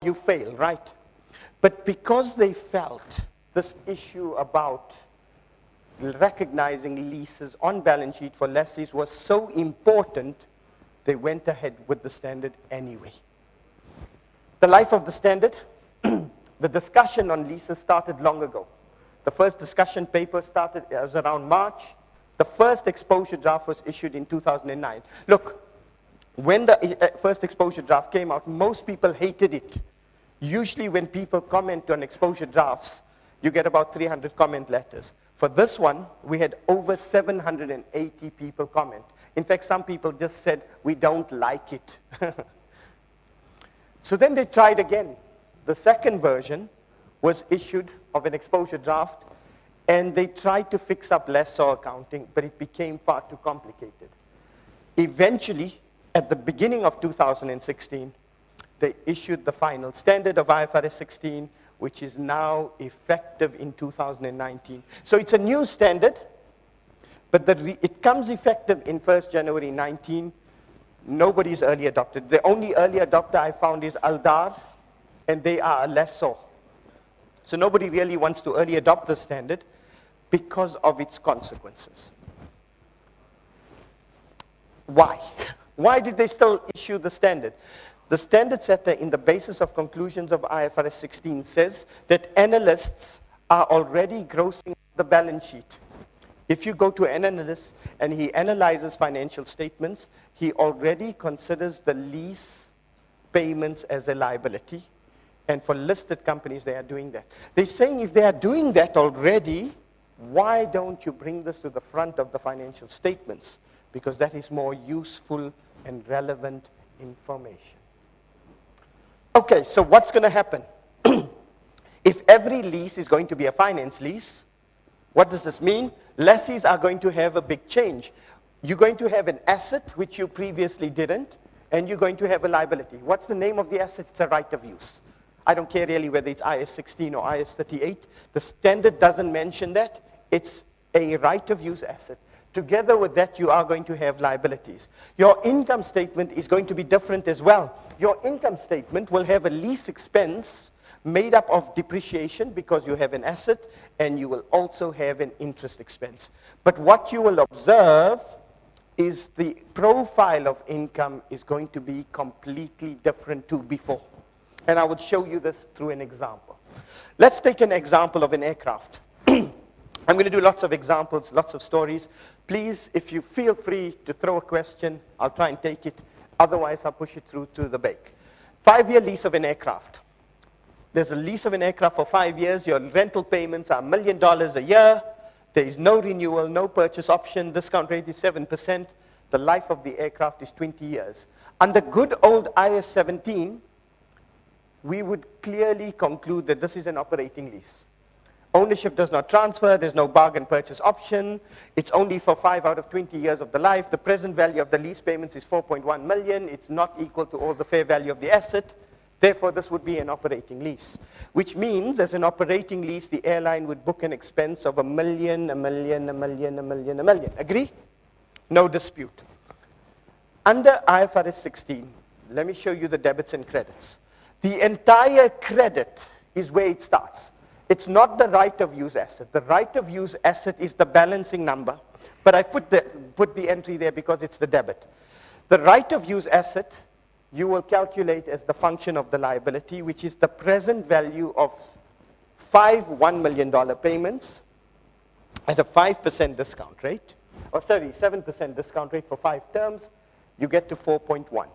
you fail, right? But because they felt this issue about recognizing leases on balance sheet for lessees was so important, they went ahead with the standard anyway. The life of the standard, the discussion on leases started long ago. The first discussion paper was around March. The first exposure draft was issued in 2009. Look, when the first exposure draft came out, most people hated it. Usually when people comment on exposure drafts, you get about 300 comment letters. For this one, we had over 780 people comment. In fact, some people just said, we don't like it. So then they tried again. The second version was issued of an exposure draft, and they tried to fix up lessor accounting, but it became far too complicated. Eventually, at the beginning of 2016, they issued the final standard of IFRS 16, which is now effective in 2019. So it's a new standard, but it comes effective in 1st January 19. Nobody's early adopted. The only early adopter I found is Aldar, and they are a lessor. So nobody really wants to early adopt the standard because of its consequences. Why? Why did they still issue the standard? The standard setter in the basis of conclusions of IFRS 16 says that analysts are already grossing the balance sheet. If you go to an analyst and he analyzes financial statements, he already considers the lease payments as a liability. And for listed companies, they are doing that. They're saying if they are doing that already, why don't you bring this to the front of the financial statements? Because that is more useful and relevant information. Okay, so what's going to happen? If every lease is going to be a finance lease, what does this mean? Lessees are going to have a big change. You're going to have an asset, which you previously didn't, and you're going to have a liability. What's the name of the asset? It's a right of use. I don't care really whether it's IS 16 or IS 38. The standard doesn't mention that. It's a right of use asset. Together with that, you are going to have liabilities. Your income statement is going to be different as well. Your income statement will have a lease expense made up of depreciation because you have an asset, and you will also have an interest expense. But what you will observe is the profile of income is going to be completely different to before. And I would show you this through an example. Let's take an example of an aircraft. I'm going to do lots of examples, lots of stories. Please, if you feel free to throw a question, I'll try and take it. Otherwise, I'll push it through to the break. 5-year lease of an aircraft. There's a lease of an aircraft for 5 years. Your rental payments are $1 million a year. There is no renewal, no purchase option. Discount rate is 7%. The life of the aircraft is 20 years. Under good old IS 17, we would clearly conclude that this is an operating lease. Ownership does not transfer. There's no bargain purchase option. It's only for 5 out of 20 years of the life. The present value of the lease payments is 4.1 million. It's not equal to all the fair value of the asset. Therefore, this would be an operating lease, which means as an operating lease, the airline would book an expense of $1 million, $1 million, $1 million, $1 million, $1 million. Agree? No dispute. Under IFRS 16, let me show you the debits and credits. The entire credit is where it starts. It's not the right of use asset. The right of use asset is the balancing number, but I've put the entry there because it's the debit. The right of use asset, you will calculate as the function of the liability, which is the present value of 5 $1 million payments at a 5% discount rate, or 7% discount rate for 5 terms, you get to 4.1.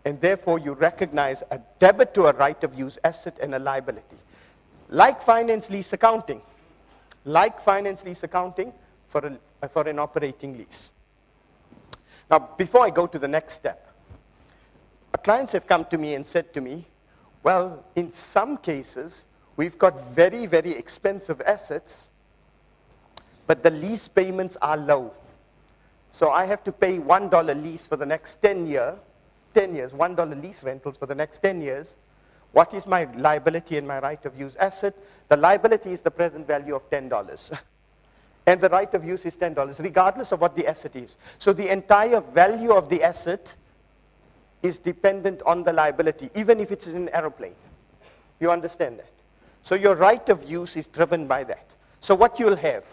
And therefore, you recognize a debit to a right of use asset and a liability. Like finance lease accounting for an operating lease. Now, before I go to the next step, clients have come to me and said to me, well, in some cases, we've got very, very expensive assets, but the lease payments are low. So I have to pay $1 lease for the next 10 years, $1 lease rentals for the next 10 years. What is my liability and my right of use asset? The liability is the present value of $10. And the right of use is $10, regardless of what the asset is. So the entire value of the asset is dependent on the liability, even if it's in an aeroplane. You understand that? So your right of use is driven by that. So what you'll have,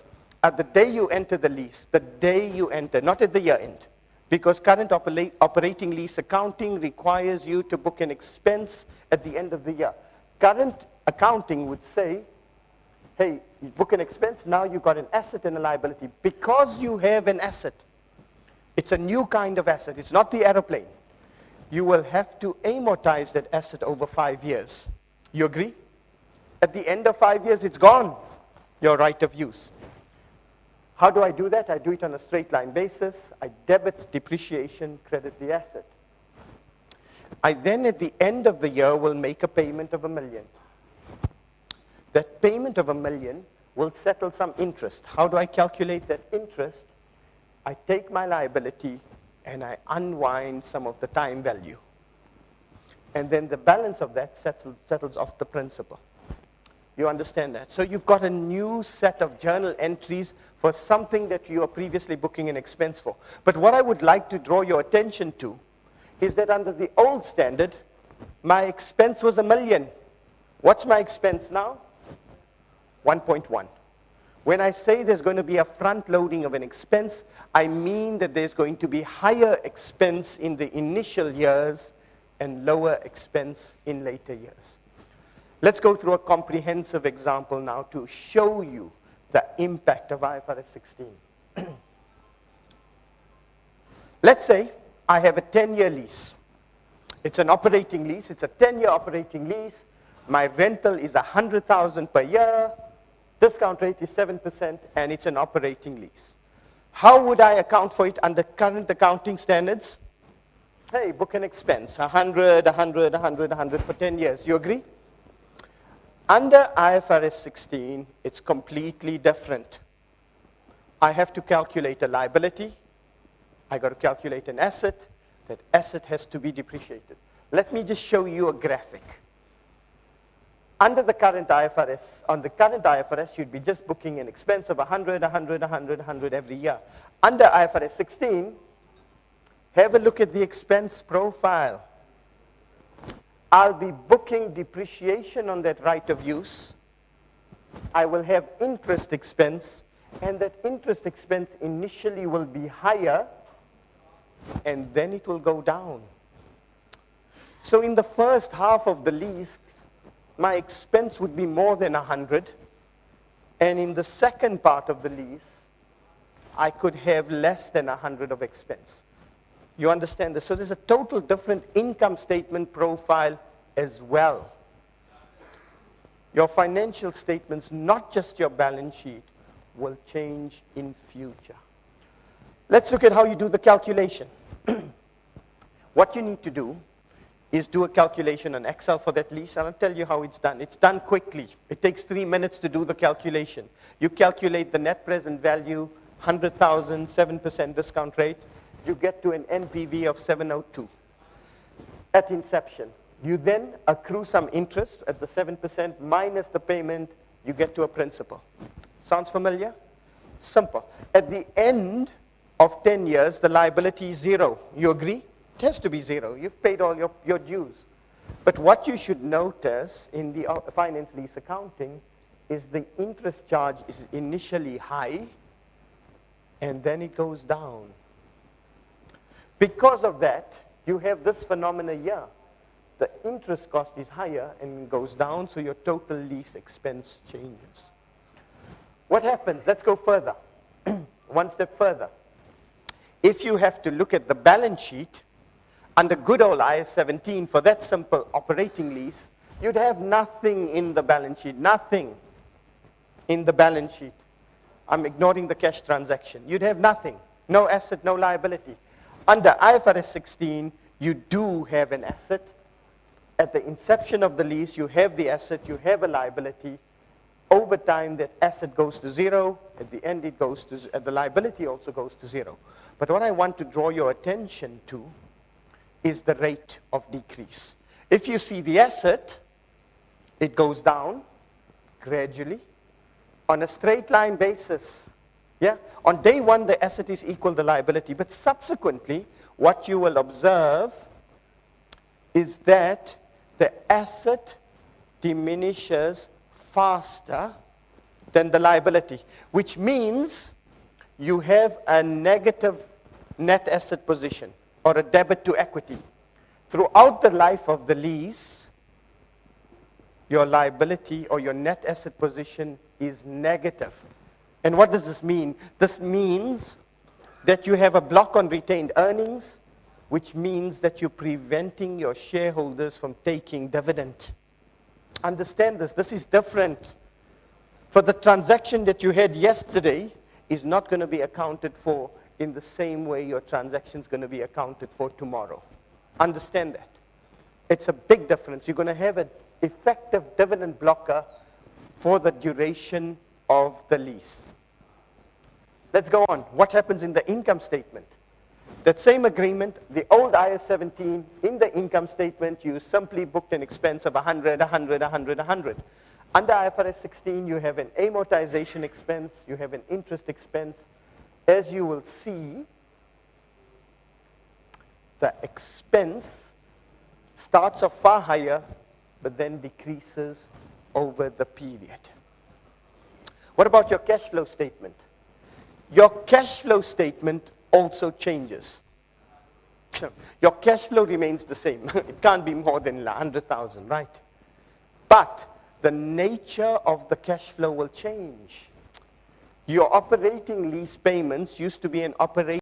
at the day you enter the lease, the day you enter, not at the year end, because current operating lease accounting requires you to book an expense at the end of the year. Current accounting would say, hey, you book an expense, now you've got an asset and a liability. Because you have an asset, it's a new kind of asset, it's not the aeroplane. You will have to amortize that asset over 5 years. You agree? At the end of 5 years, it's gone, your right of use. How do I do that? I do it on a straight line basis. I debit depreciation, credit the asset. I then, at the end of the year, will make a payment of $1 million. That payment of $1 million will settle some interest. How do I calculate that interest? I take my liability and I unwind some of the time value. And then the balance of that settles off the principal. You understand that? So you've got a new set of journal entries for something that you are previously booking an expense for. But what I would like to draw your attention to is that under the old standard, my expense was $1 million. What's my expense now? 1.1. When I say there's going to be a front loading of an expense, I mean that there's going to be higher expense in the initial years and lower expense in later years. Let's go through a comprehensive example now to show you the impact of IFRS 16. Let's say I have a 10-year lease. It's an operating lease. It's a 10-year operating lease. My rental is $100,000 per year. Discount rate is 7%, and it's an operating lease. How would I account for it under current accounting standards? Hey, book an expense, 100, 100, 100, 100 for 10 years. You agree? Under IFRS 16, it's completely different. I have to calculate a liability. I got to calculate an asset. That asset has to be depreciated. Let me just show you a graphic. Under the current IFRS, on the current IFRS, you'd be just booking an expense of 100, 100, 100, 100 every year. Under IFRS 16, have a look at the expense profile. I'll be booking depreciation on that right of use. I will have interest expense, and that interest expense initially will be higher, and then it will go down. So in the first half of the lease, my expense would be more than 100, and in the second part of the lease, I could have less than 100 of expense. You understand this? So there's a total different income statement profile as well. Your financial statements, not just your balance sheet, will change in future. Let's look at how you do the calculation. What you need to do is do a calculation on Excel for that lease, and I'll tell you how it's done. It's done quickly. It takes 3 minutes to do the calculation. You calculate the net present value, 100,000, 7% discount rate. You get to an NPV of 702 at inception. You then accrue some interest at the 7% minus the payment, you get to a principal. Sounds familiar? Simple. At the end of 10 years, the liability is zero. You agree? It has to be zero. You've paid all your dues. But what you should notice in the finance lease accounting is the interest charge is initially high, and then it goes down. Because of that, you have this phenomenon here. The interest cost is higher and goes down, so your total lease expense changes. What happens? Let's go further. One step further. If you have to look at the balance sheet, under good old IAS 17, for that simple operating lease, you'd have nothing in the balance sheet, nothing in the balance sheet. I'm ignoring the cash transaction. You'd have nothing, no asset, no liability. Under IFRS 16, you do have an asset. At the inception of the lease, you have the asset, you have a liability. Over time, that asset goes to zero. At the end, it goes to the liability also goes to zero. But what I want to draw your attention to is the rate of decrease. If you see the asset, it goes down gradually on a straight line basis. Yeah? On day one, the asset is equal to the liability. But subsequently, what you will observe is that the asset diminishes faster than the liability, which means you have a negative net asset position or a debit to equity. Throughout the life of the lease, your liability or your net asset position is negative. And what does this mean? This means that you have a block on retained earnings, which means that you're preventing your shareholders from taking dividend. Understand this. This is different. For the transaction that you had yesterday is not going to be accounted for in the same way your transaction is going to be accounted for tomorrow. Understand that. It's a big difference. You're going to have an effective dividend blocker for the duration of the lease. Let's go on. What happens in the income statement? That same agreement, the old IAS 17, in the income statement, you simply booked an expense of 100, 100, 100, 100. Under IFRS 16, you have an amortization expense, you have an interest expense. As you will see, the expense starts off far higher, but then decreases over the period. What about your cash flow statement? Your cash flow statement also changes. Your cash flow remains the same. It can't be more than 100,000, right? But the nature of the cash flow will change. Your operating lease payments used to be an operating